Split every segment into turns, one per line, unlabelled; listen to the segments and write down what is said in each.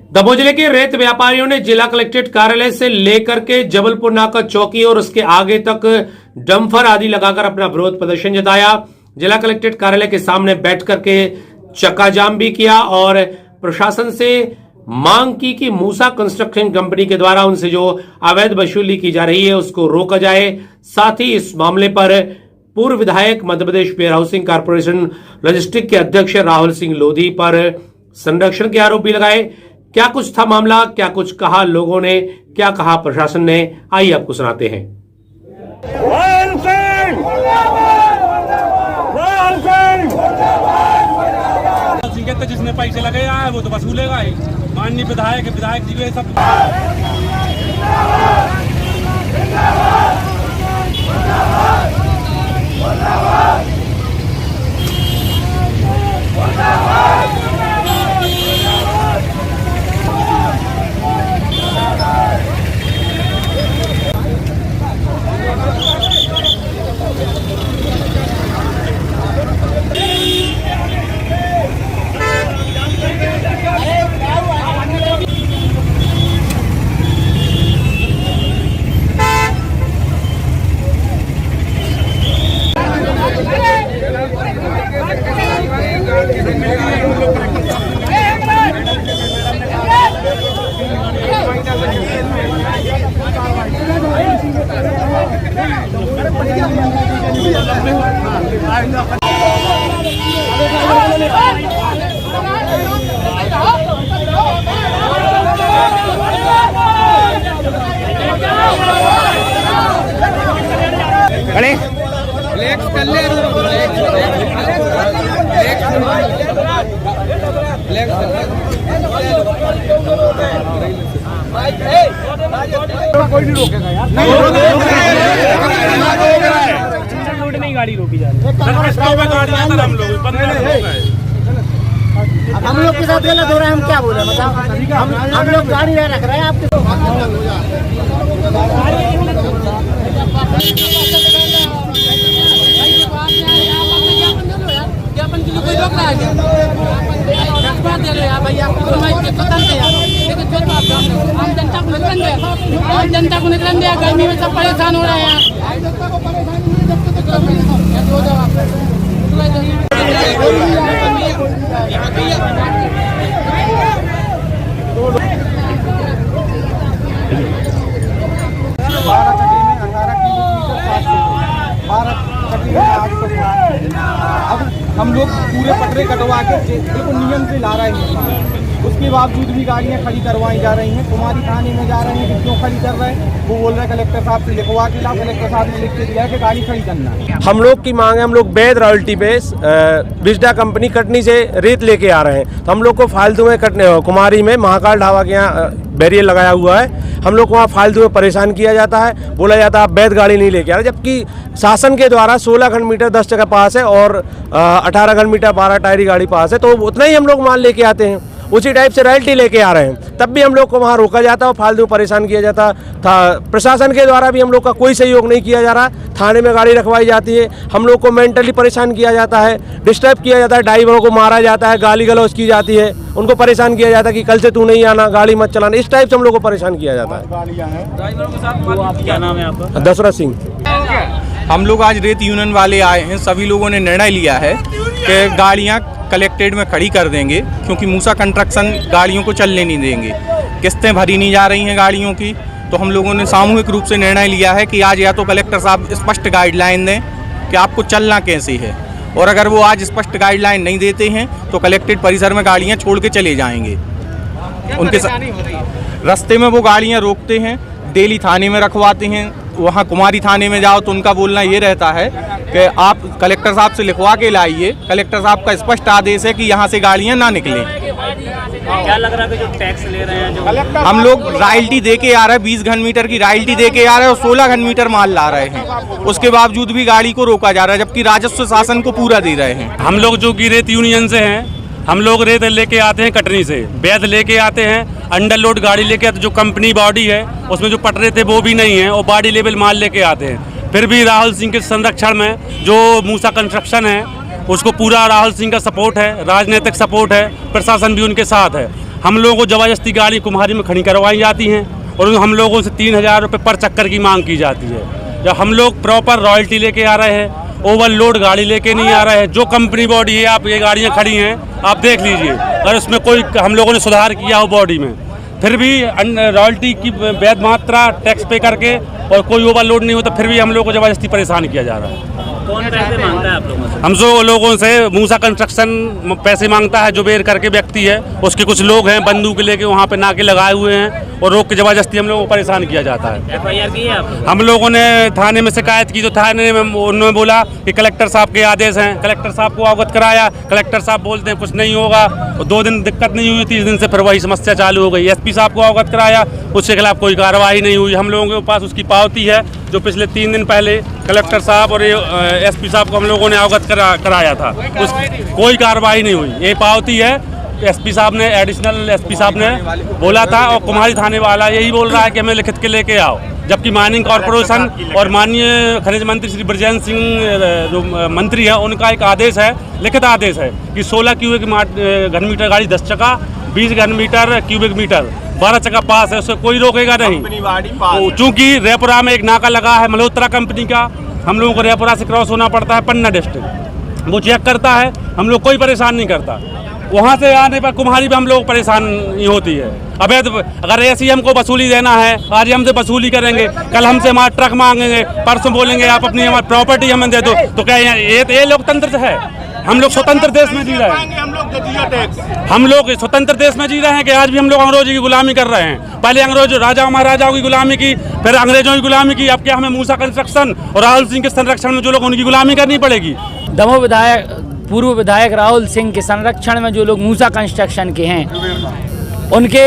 दमोह जिले के रेत व्यापारियों ने जिला कलेक्ट्रेट कार्यालय से लेकर के जबलपुर नाका चौकी और उसके आगे तक डंपर आदि लगाकर अपना विरोध प्रदर्शन जताया। जिला कलेक्ट्रेट कार्यालय के सामने बैठ करके चक्का जाम भी किया और प्रशासन से मांग की कि मूसा कंस्ट्रक्शन कंपनी के द्वारा उनसे जो अवैध वसूली की जा रही है उसको रोका जाए। साथ ही इस मामले पर पूर्व विधायक Madhya Pradesh where housing corporation logistic के अध्यक्ष राहुल सिंह लोधी पर संरक्षण के आरोप भी लगाए। क्या कुछ था मामला, क्या कुछ कहा लोगों ने, क्या कहा प्रशासन ने, आइए आपको सुनाते हैं।
जिसने पैसे लगे है वो तो वसूलेगा ही। माननीय विधायक जी ये सब कोई नहीं रोकेगा यार। नहीं गाड़ी रोकी जा रही है।
हम लोग के साथ गलत हो रहा है, हम क्या बोले बताओ। हम लोग गाड़ी नहीं रख रहे हैं आपके कोई रोक रहा है आम जनता को निकलन दिया। गर्मी में सब परेशान हो रहे हैं।
अब हम लोग पूरे पटरे कटवा के बिल्कुल नियम से ला रहे हैं, उसके बावजूद भी गाड़ियां खड़ी करवाई जा रही हैं। कुमारी थाने में जा रहे हैं कि क्यों खड़ी कर रहे हैं, वो बोल रहे हैं कलेक्टर साहब से लिखवा के लाओ। कलेक्टर साहब ने लिख के दिया है कि गाड़ी खड़ी करना है।
हम लोग की मांग है, हम लोग वैध रॉयल्टी बेस विजडा कंपनी कटनी से रेत लेके आ रहे हैं, तो हम लोग को फालतू में कटने कुमारी में महाकाल ढाबा के यहाँ बैरियर लगाया हुआ है। हम लोग को वहाँ फालतू में परेशान किया जाता है, बोला जाता है आप वैध गाड़ी नहीं लेके आ रहे, जबकि शासन के द्वारा 16 घन मीटर 10 जगह पास है और 18 घन मीटर 12 टायरी गाड़ी पास है, तो उतना ही हम लोग माल लेके आते हैं। उसी टाइप से रॉयल्टी लेके आ रहे हैं, तब भी हम लोग को वहाँ रोका जाता है और फालतू परेशान किया जाता था। प्रशासन के द्वारा भी हम लोग का कोई सहयोग नहीं किया जा रहा। थाने में गाड़ी रखवाई जाती है, हम लोग को मेंटली परेशान किया जाता है, डिस्टर्ब किया जाता है, ड्राइवरों को मारा जाता है, गाली गलौज की जाती है, उनको परेशान किया जाता है कि कल से तू नहीं आना, गाड़ी मत चलाना। इस टाइप से हम लोग को परेशान किया जाता है।
ड्राइवरों के साथ क्या नाम है आपका?
दशरथ सिंह।
हम लोग आज रेत यूनियन वाले आए हैं, सभी लोगों ने निर्णय लिया है कि गाड़ियां कलेक्ट्रेट में खड़ी कर देंगे, क्योंकि मूसा कंस्ट्रक्शन गाड़ियों को चलने नहीं देंगे। किस्तें भरी नहीं जा रही हैं गाड़ियों की, तो हम लोगों ने सामूहिक रूप से निर्णय लिया है कि आज या तो कलेक्टर साहब स्पष्ट गाइडलाइन दें कि आपको चलना कैसे है, और अगर वो आज स्पष्ट गाइडलाइन नहीं देते हैं तो कलेक्ट्रेट परिसर में गाड़ियाँ छोड़ के चले जाएंगे। उनके साथ रास्ते में वो गाड़ियाँ रोकते हैं, डेली थाने में रखवाते हैं। वहाँ कुमारी थाने में जाओ तो उनका बोलना ये रहता है कि आप कलेक्टर साहब से लिखवा के लाइए, कलेक्टर साहब का स्पष्ट आदेश है कि यहाँ से गाड़ियाँ ना निकलें।
क्या लग रहा है कि जो टैक्स ले रहे हैं, जो
हम लोग रॉयल्टी दे के आ रहे हैं, 20 घन मीटर की रॉयल्टी दे के आ रहे हैं और 16 घन मीटर माल ला रहे हैं, उसके बावजूद भी गाड़ी को रोका जा रहा है, जबकि राजस्व शासन को पूरा दे रहे हैं।
हम लोग जो कि रेत यूनियन से हैं, हम लोग रेत लेके आते हैं कटनी से, वैध लेके आते हैं, अंडर लोड गाड़ी लेके आते, जो कंपनी बॉडी है उसमें जो पटरे थे वो भी नहीं है और बॉडी लेवल माल लेके आते हैं। फिर भी राहुल सिंह के संरक्षण में जो मूसा कंस्ट्रक्शन है उसको पूरा राहुल सिंह का सपोर्ट है, राजनीतिक सपोर्ट है, प्रशासन भी उनके साथ है। हम लोगों को जबरदस्ती गाड़ी कुम्हारी में खड़ी करवाई जाती हैं और हम लोगों से 3,000 रुपये पर चक्कर की मांग की जाती है। जब हम लोग प्रॉपर रॉयल्टी लेके आ रहे हैं, ओवरलोड गाड़ी लेके नहीं आ रहे हैं। जो कंपनी बॉडी है, आप ये गाड़ियाँ खड़ी हैं, आप देख लीजिए, अगर उसमें कोई हम लोगों ने सुधार किया हो बॉडी में, फिर भी रॉयल्टी की वैध मात्रा टैक्स पे करके और कोई ओवरलोड नहीं होता, फिर भी हम लोग को जबरदस्ती परेशान किया जा रहा है।
कौन पैसे मांगता है आप लोगों से?
हम जो लोगों से मूसा कंस्ट्रक्शन पैसे मांगता है, जुबेर करके व्यक्ति है, उसके कुछ लोग हैं बंदूक लेके वहाँ पे नाके लगाए हुए हैं और रोक के जबरदस्ती हम लोगों को परेशान किया जाता है।
FIR की है आप?
हम लोगों ने थाने में शिकायत की, तो थाने में उन्होंने बोला कि कलेक्टर साहब के आदेश हैं। कलेक्टर साहब को अवगत कराया, कलेक्टर साहब बोलते हैं कुछ नहीं होगा, और 2 दिन दिक्कत नहीं हुई, 30 दिन से फिर वही समस्या चालू हो गई। SP साहब को अवगत कराया, उसके खिलाफ कोई कार्रवाई नहीं हुई। हम लोगों के पास उसकी पावती है जो पिछले 3 दिन पहले कलेक्टर साहब और SP साहब को हम लोगों ने अवगत कराया था, उस कोई कार्रवाई नहीं हुई। ये पावती है, SP साहब ने, एडिशनल SP साहब ने बोला था, और कुम्हारी थाने वाला यही बोल रहा है कि हमें लिखित के लेके आओ, जबकि माइनिंग कॉरपोरेशन और माननीय खनिज मंत्री श्री ब्रजेंद्र सिंह जो मंत्री है, उनका एक आदेश है, लिखित आदेश है कि 16 क्यूबिक घन मीटर गाड़ी 10 चक्का, 20 घन मीटर क्यूबिक मीटर 12 चक्का पास है, उससे कोई रोकेगा नहीं। चूँकि रेपुरा में एक नाका लगा है मल्होत्रा कंपनी का, हम लोगों को रेपुरा से क्रॉस होना पड़ता है पन्ना डिस्ट्रिक्ट, वो चेक करता है, हम लोग कोई परेशान नहीं करता। वहाँ से आने पर कुम्हारी पे हम लोग परेशानी होती है। अवैध अगर ऐसी हमको वसूली देना है, आज हमसे वसूली करेंगे, कल हमसे हमारा ट्रक मांगेंगे, परसों बोलेंगे आप अपनी हमारी प्रॉपर्टी हमें दे दो, तो क्या ये लोकतंत्र है? हम लोग स्वतंत्र देश में जी रहे हैं, हम लोग स्वतंत्र देश में जी रहे हैं कि आज भी हम लोग अंग्रेजों की गुलामी कर रहे हैं। पहले अंग्रेज राजा महाराजाओं की गुलामी की, फिर अंग्रेजों की गुलामी की, अब क्या हमें मूसा कंस्ट्रक्शन और राहुल सिंह के संरक्षण में जो लोग उनकी गुलामी करनी पड़ेगी?
दमोह विधायक पूर्व विधायक राहुल सिंह के संरक्षण में जो लोग मूसा कंस्ट्रक्शन के हैं, उनके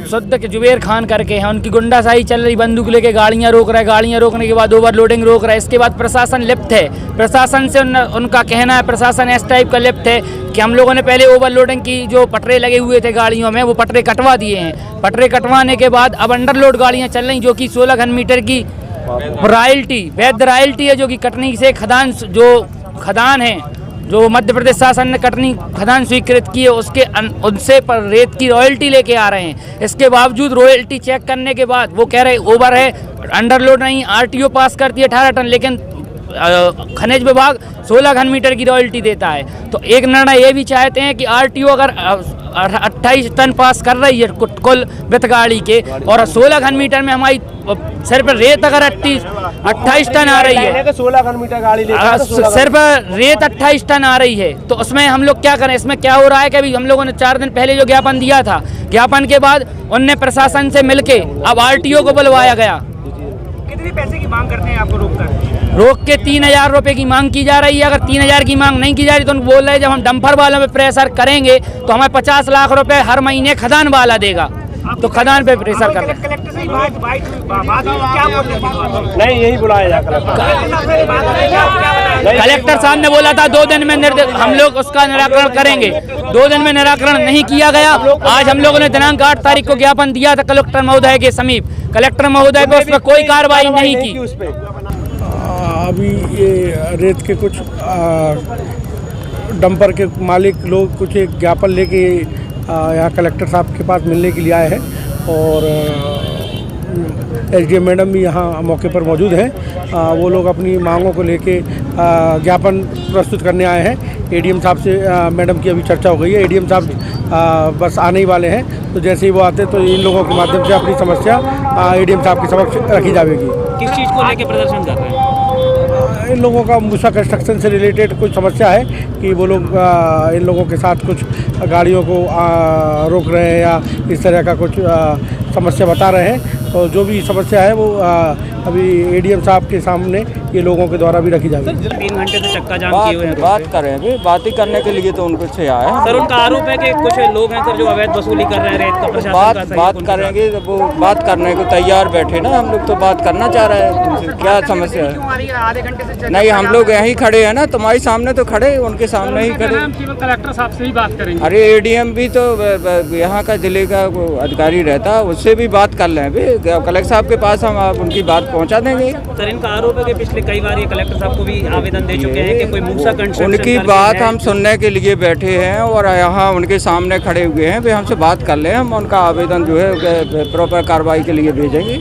शुद्ध के जुबेर खान करके हैं, उनकी गुंडाशाही चल रही, बंदूक लेके गाड़ियां रोक रहे, गाड़ियां रोकने के बाद ओवरलोडिंग रोक रहे। इसके बाद प्रशासन लिप्त है, प्रशासन से उनका कहना है, प्रशासन इस टाइप का लिप्त है कि हम लोगों ने पहले ओवरलोडिंग की, जो पटरे लगे हुए थे गाड़ियों में, वो पटरे कटवा दिए हैं। पटरे कटवाने के बाद अब अंडरलोड गाड़ियाँ चल रही, जो कि 16 घन मीटर की रॉयल्टी, वैध रॉयल्टी है, जो कि कटनी से खदान है जो मध्य प्रदेश शासन ने कटनी खदान स्वीकृत की है, उनसे पर रेत की रॉयल्टी लेके आ रहे हैं। इसके बावजूद रॉयल्टी चेक करने के बाद वो कह रहे ओवर है, अंडरलोड नहीं, RTO पास करती है 18 टन, लेकिन खनिज विभाग 16 घन मीटर की रॉयल्टी देता है। तो एक निर्णय ये भी चाहते हैं कि RTO अगर 28 टन पास कर रही है कुल विथ गाड़ी के, और 16 घन मीटर में हमारी सिर्फ रेत अगर 28 टन आ रही है,
16 घन मीटर गाड़ी
सिर्फ रेत 28 टन आ रही है, तो उसमें हम लोग क्या करें? इसमें क्या हो रहा है कि अभी हम लोगों ने 4 दिन पहले जो ज्ञापन दिया था, ज्ञापन के बाद उनने प्रशासन से मिलके अब RTO को बुलवाया गया।
कितने पैसे की मांग करते हैं आपको
रोक के 3,000 रुपए की मांग की जा रही है। अगर 3,000 की मांग नहीं की जा रही तो उनको बोल रहे हैं जब हम डंपर वालों पे प्रेशर करेंगे तो हमें 50 लाख रुपए हर महीने खदान वाला देगा, तो खदान पे प्रेशर कर रहे हैं।
कलेक्टर से बात क्या बोल रहे थे?
नहीं, यही बुलाया जा
कलेक्टर साहब ने बोला था 2 दिन में हम लोग उसका निराकरण करेंगे, 2 दिन में निराकरण नहीं किया गया। आज हम लोगों ने दिनांक 8 तारीख को ज्ञापन दिया था कलेक्टर महोदय के समीप, कलेक्टर महोदय को उस पर कोई कार्रवाई नहीं की।
अभी ये रेत के कुछ डंपर के मालिक लोग कुछ एक ज्ञापन लेके यहाँ कलेक्टर साहब के पास मिलने के लिए आए हैं, और SDM मैडम भी यहाँ मौके पर मौजूद हैं। वो लोग अपनी मांगों को लेके ज्ञापन प्रस्तुत करने आए हैं। ADM साहब से मैडम की अभी चर्चा हो गई है, ADM साहब बस आने ही वाले हैं, तो जैसे ही वो आते तो इन लोगों के माध्यम से अपनी समस्या ADM साहब के समक्ष रखी जाएगी।
किस चीज़ को लेकर प्रदर्शन कर रहे हैं?
इन लोगों का मूसा कंस्ट्रक्शन से रिलेटेड कुछ समस्या है कि वो लोग इन लोगों के साथ कुछ गाड़ियों को रोक रहे हैं या इस तरह का कुछ समस्या बता रहे हैं। तो जो भी समस्या है वो अभी ADM साहब के सामने ये लोगों के द्वारा भी रखी जाएगी।
3 घंटे से चक्का जाम किए हुए हैं।
बात करेंगे, बात ही करने के लिए तो उनको से आया है।
सर उनका आरोप है कि कुछ लोग हैं सर जो अवैध वसूली कर रहे हैं रेत का, प्रशासन का
बात करेंगे, वो बात करने को तैयार बैठे ना, हम लोग तो बात करना चाह रहे हैं। क्या समस्या है?
आधे घंटे से
नहीं, हम लोग यहीं खड़े हैं ना, तुम्हारे सामने तो खड़े, उनके सामने ही खड़े।
कलेक्टर साहब से ही बात करेंगे।
अरे ADM भी तो यहाँ का जिले का अधिकारी रहता है, उससे भी बात कर लें। कलेक्टर साहब के पास हम आप उनकी बात पहुँचा देंगे।
सर इनका आरोप है कि पिछले पिछले कई बार ये कलेक्टर साहब को भी आवेदन दे चुके हैं कि कोई मूसा कंस्ट्रक्शन
उनकी
करके
बात
है।
हम सुनने के लिए बैठे हैं और यहाँ उनके सामने खड़े हुए हैं, वे हमसे बात कर लें, हम उनका आवेदन जो है प्रॉपर कार्रवाई के लिए भेजेंगे।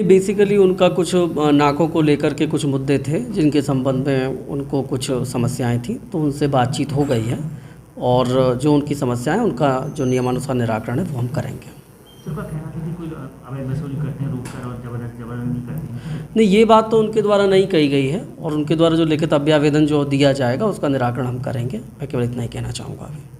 बेसिकली उनका कुछ नाकों को लेकर के कुछ मुद्दे थे जिनके संबंध में उनको कुछ समस्याएं थी, तो उनसे बातचीत हो गई है और जो उनकी समस्याएं उनका जो नियमानुसार निराकरण है वो हम करेंगे। नहीं, ये बात तो उनके द्वारा नहीं कही गई है और उनके द्वारा जो लिखित अभ्यावेदन जो दिया जाएगा उसका निराकरण हम करेंगे। मैं केवल इतना ही कहना चाहूँगा अभी।